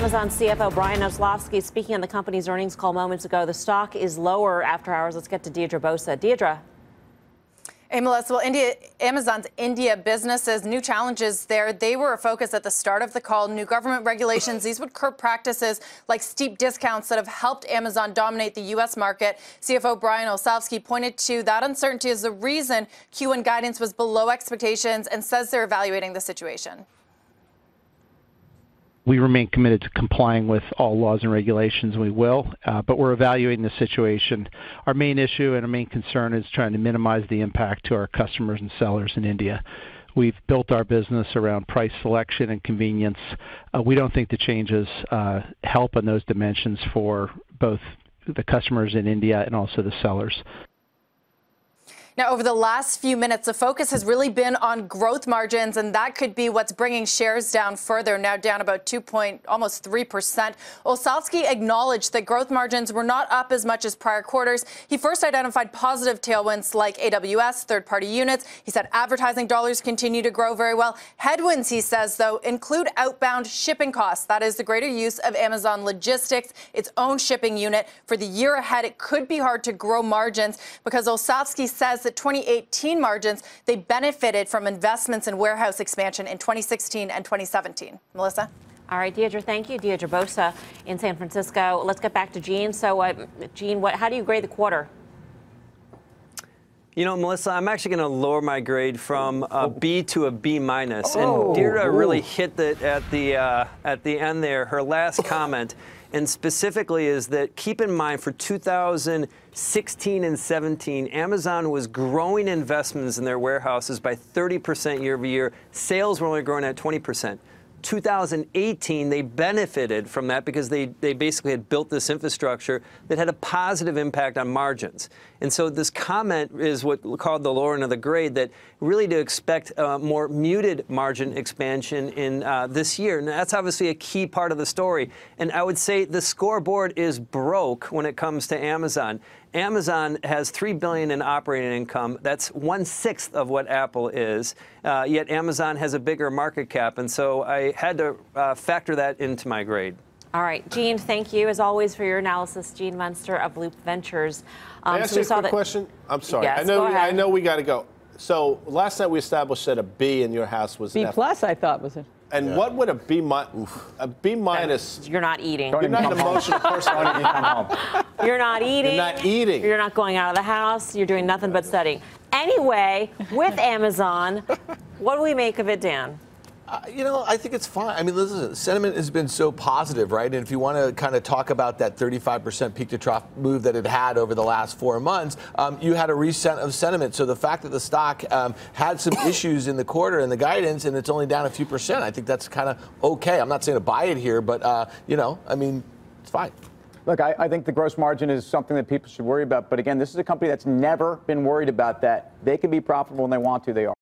Amazon CFO Brian Olsavsky speaking on the company's earnings call moments ago. The stock is lower after hours. Let's get to Deirdre Bosa. Deirdre. Hey, Melissa. Well, Amazon's India businesses, new challenges there. They were a focus at the start of the call. New government regulations. These would curb practices like steep discounts that have helped Amazon dominate the U.S. market. CFO Brian Olsavsky pointed to that uncertainty as the reason Q1 guidance was below expectations and says they're evaluating the situation. We remain committed to complying with all laws and regulations, and we will, but we're evaluating the situation. Our main issue and our main concern is trying to minimize the impact to our customers and sellers in India. We've built our business around price selection and convenience. We don't think the changes help in those dimensions for both the customers in India and also the sellers. Now, over the last few minutes, the focus has really been on growth margins, and that could be what's bringing shares down further, now down about almost 3%. Olsavsky acknowledged that growth margins were not up as much as prior quarters. He first identified positive tailwinds like AWS, third-party units. He said advertising dollars continue to grow very well. Headwinds, he says, though, include outbound shipping costs. That is the greater use of Amazon Logistics, its own shipping unit. For the year ahead, it could be hard to grow margins because Olsavsky says that 2018 margins, they benefited from investments in warehouse expansion in 2016 and 2017. Melissa? All right, Deirdre, thank you. Deirdre Bosa in San Francisco. Let's get back to Gene. So, Gene, how do you grade the quarter? You know, Melissa, I'm actually going to lower my grade from a B to a B minus. And Deirdre really hit it at the end there. Her last comment, and specifically, is that keep in mind for 2016 and 17, Amazon was growing investments in their warehouses by 30% year over year. Sales were only growing at 20%. 2018, they benefited from that because they basically had built this infrastructure that had a positive impact on margins. And so this comment is what we called the lowering of the grade, that really to expect more muted margin expansion in this year. And that's obviously a key part of the story. And I would say the scoreboard is broke when it comes to Amazon. Amazon has $3 billion in operating income. That's 1/6 of what Apple is. Yet Amazon has a bigger market cap. And so I had to factor that into my grade. All right, Gene, thank you, as always, for your analysis. Gene Munster of Loop Ventures. Can I ask you a quick question? I'm sorry. Yes, I know we got to go. So last night we established that a B in your house was B plus, I thought, was it? And what would a B minus? You're not eating. You're not an emotional person. You're not eating. You're not eating. You're not going out of the house. You're doing nothing but studying. Anyway, with Amazon, what do we make of it, Dan? You know, I think it's fine. I mean, listen, sentiment has been so positive, right? And if you want to kind of talk about that 35% peak to trough move that it had over the last 4 months, you had a reset of sentiment. So the fact that the stock had some issues in the quarter and the guidance, and it's only down a few percent, I think that's kind of okay. I'm not saying to buy it here, but, you know, I mean, it's fine. Look, I think the gross margin is something that people should worry about. But again, this is a company that's never been worried about that. They can be profitable when they want to. They are.